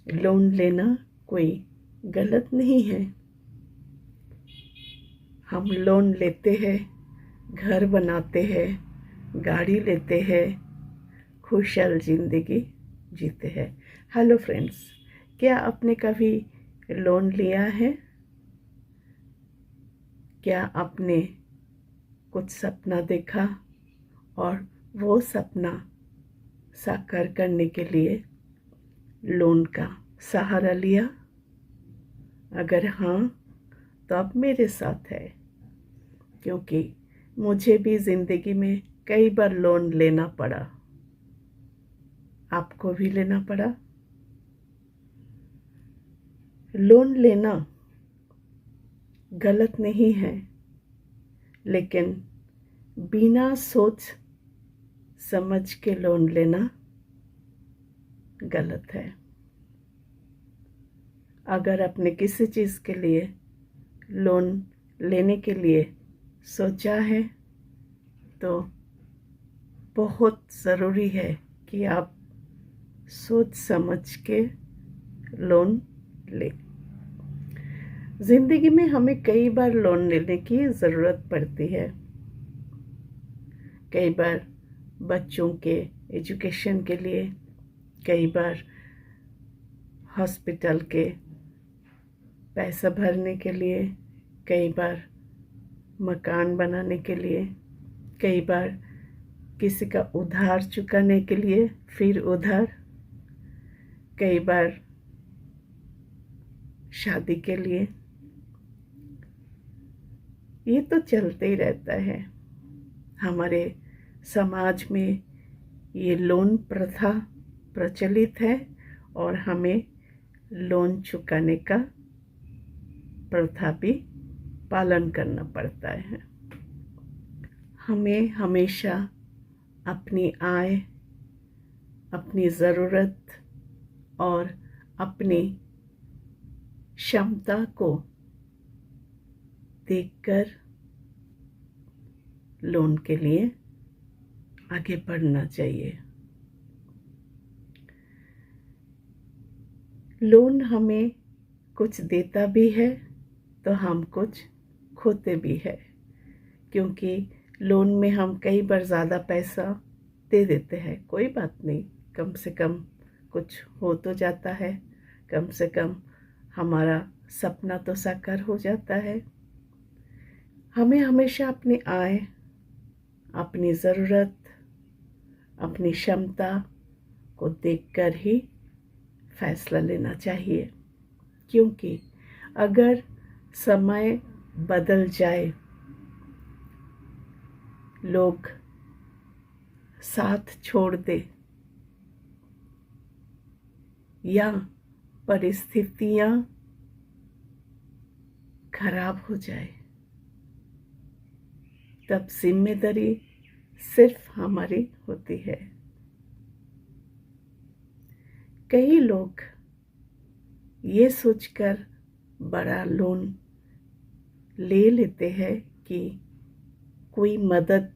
Loan लेना कोई गलत नहीं है। हम लोन लेते हैं, घर बनाते हैं, गाड़ी लेते हैं, खुशहाल ज़िंदगी जीते हैं। हेलो फ्रेंड्स, क्या आपने कभी लोन लिया है? क्या आपने कुछ सपना देखा और वो सपना साकार करने के लिए लोन का सहारा लिया? अगर हाँ, तो आप मेरे साथ है, क्योंकि मुझे भी ज़िंदगी में कई बार लोन लेना पड़ा। आपको भी लेना पड़ा। लोन लेना गलत नहीं है, लेकिन बिना सोच समझ के लोन लेना गलत है। अगर आपने किसी चीज़ के लिए लोन लेने के लिए सोचा है, तो बहुत ज़रूरी है कि आप सोच समझ के लोन लें। ज़िंदगी में हमें कई बार लोन लेने की ज़रूरत पड़ती है। कई बार बच्चों के एजुकेशन के लिए, कई बार हॉस्पिटल के पैसा भरने के लिए, कई बार मकान बनाने के लिए, कई बार किसी का उधार चुकाने के लिए, फिर उधार, कई बार शादी के लिए। ये तो चलते ही रहता है। हमारे समाज में ये लोन प्रथा प्रचलित है और हमें लोन चुकाने का प्रथा भी पालन करना पड़ता है। हमें हमेशा अपनी आय, अपनी ज़रूरत और अपनी क्षमता को देखकर लोन के लिए आगे बढ़ना चाहिए। लोन हमें कुछ देता भी है तो हम कुछ खोते भी है, क्योंकि लोन में हम कई बार ज़्यादा पैसा दे देते हैं। कोई बात नहीं, कम से कम कुछ हो तो जाता है, कम से कम हमारा सपना तो साकार हो जाता है। हमें हमेशा अपनी आय, अपनी ज़रूरत, अपनी क्षमता को देखकर ही फैसला लेना चाहिए, क्योंकि अगर समय बदल जाए, लोग साथ छोड़ दे या परिस्थितियां खराब हो जाए, तब जिम्मेदारी सिर्फ हमारी होती है। कई लोग ये सोचकर बड़ा लोन ले लेते हैं कि कोई मदद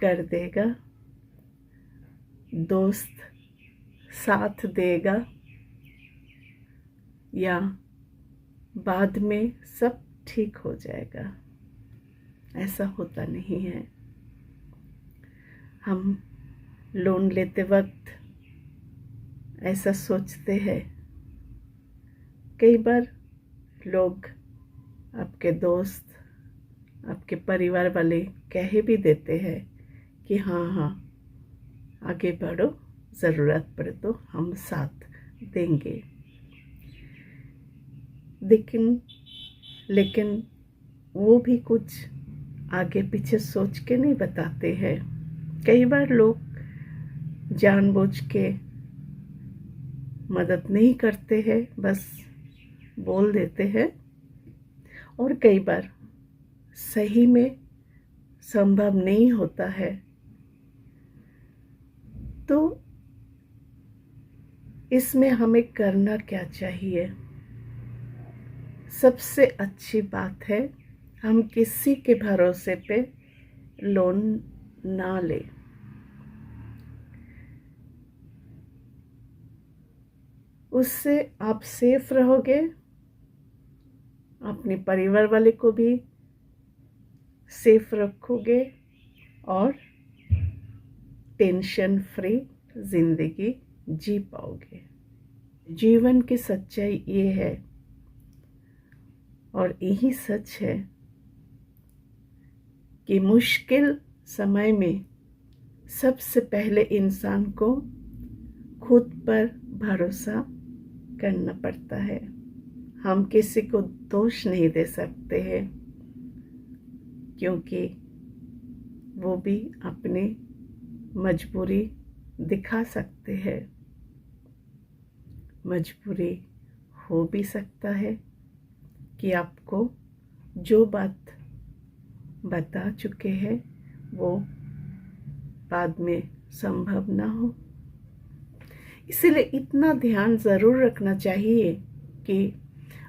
कर देगा, दोस्त साथ देगा या बाद में सब ठीक हो जाएगा। ऐसा होता नहीं है। हम लोन लेते वक्त ऐसा सोचते हैं। कई बार लोग, आपके दोस्त, आपके परिवार वाले कह भी देते हैं कि हाँ हाँ आगे बढ़ो, ज़रूरत पड़े तो हम साथ देंगे। लेकिन वो भी कुछ आगे पीछे सोच के नहीं बताते हैं। कई बार लोग जानबूझ के मदद नहीं करते हैं, बस बोल देते हैं, और कई बार सही में संभव नहीं होता है। तो इसमें हमें करना क्या चाहिए? सबसे अच्छी बात है, हम किसी के भरोसे पे लोन ना लें। उससे आप सेफ रहोगे, अपने परिवार वाले को भी सेफ रखोगे और टेंशन फ्री जिंदगी जी पाओगे। जीवन की सच्चाई ये है और यही सच है कि मुश्किल समय में सबसे पहले इंसान को खुद पर भरोसा करना पड़ता है। हम किसी को दोष नहीं दे सकते हैं, क्योंकि वो भी अपनी मजबूरी दिखा सकते हैं। मजबूरी हो भी सकता है कि आपको जो बात बता चुके हैं वो बाद में संभव ना हो। इसीलिए इतना ध्यान ज़रूर रखना चाहिए कि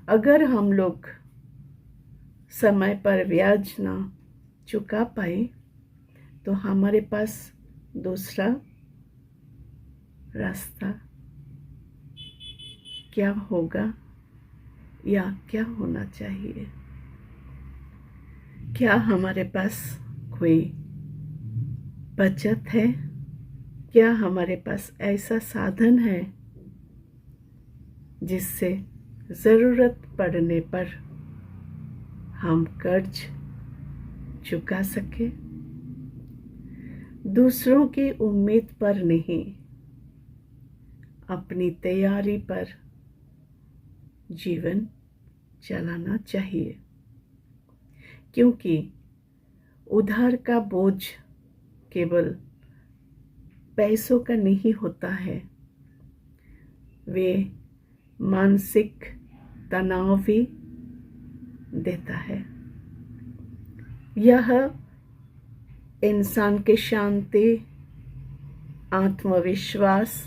अगर हम लोग समय पर ब्याज ना चुका पाए तो हमारे पास दूसरा रास्ता क्या होगा या क्या होना चाहिए। क्या हमारे पास कोई बचत है? क्या हमारे पास ऐसा साधन है जिससे ज़रूरत पड़ने पर हम कर्ज चुका सके? दूसरों की उम्मीद पर नहीं, अपनी तैयारी पर जीवन चलाना चाहिए, क्योंकि उधार का बोझ केवल पैसों का नहीं होता है, वे मानसिक तनाव भी देता है। यह इंसान की शांति, आत्मविश्वास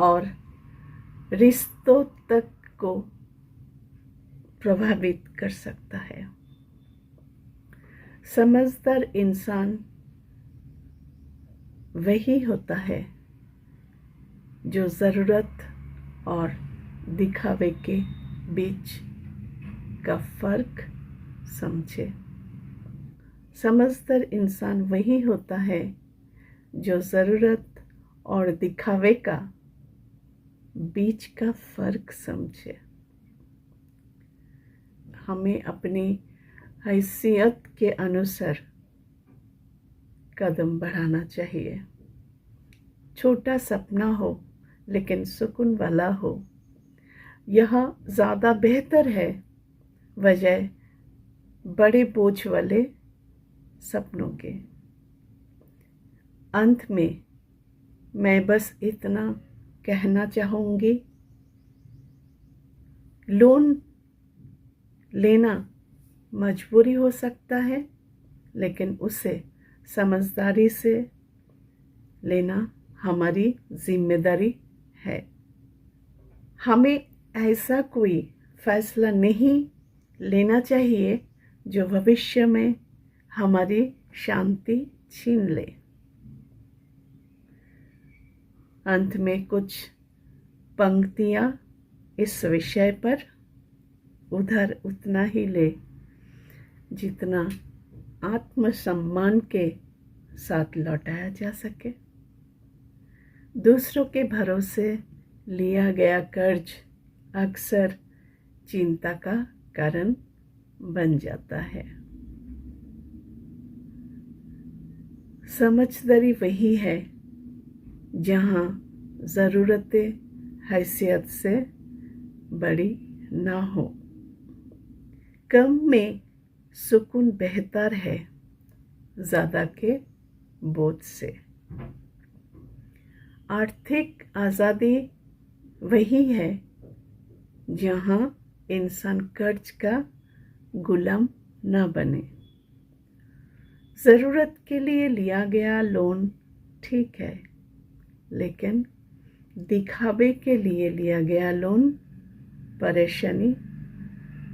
और रिश्तों तक को प्रभावित कर सकता है। समझदार इंसान वही होता है जो ज़रूरत और दिखावे के बीच का फर्क समझे। समझदार इंसान वही होता है जो ज़रूरत और दिखावे का बीच का फर्क समझे। हमें अपनी हैसियत के अनुसार कदम बढ़ाना चाहिए। छोटा सपना हो लेकिन सुकून वाला हो, यह ज़्यादा बेहतर है बजाय बड़े बोझ वाले सपनों के। अंत में मैं बस इतना कहना चाहूँगी, लोन लेना मजबूरी हो सकता है, लेकिन उसे समझदारी से लेना हमारी जिम्मेदारी है। हमें ऐसा कोई फैसला नहीं लेना चाहिए जो भविष्य में हमारी शांति छीन ले। अंत में कुछ पंक्तियाँ इस विषय पर, उधर उतना ही ले जितना आत्मसम्मान के साथ लौटाया जा सके। दूसरों के भरोसे लिया गया कर्ज अक्सर चिंता का कारण बन जाता है। समझदारी वही है जहाँ ज़रूरतें हैसियत से बड़ी ना हो। कम में सुकून बेहतर है ज़्यादा के बोझ से। आर्थिक आज़ादी वही है जहाँ इंसान कर्ज का गुलाम न बने। ज़रूरत के लिए लिया गया लोन ठीक है, लेकिन दिखावे के लिए लिया गया लोन परेशानी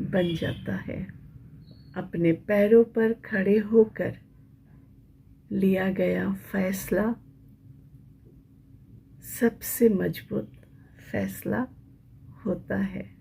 बन जाता है। अपने पैरों पर खड़े होकर लिया गया फैसला सबसे मजबूत फैसला होता है।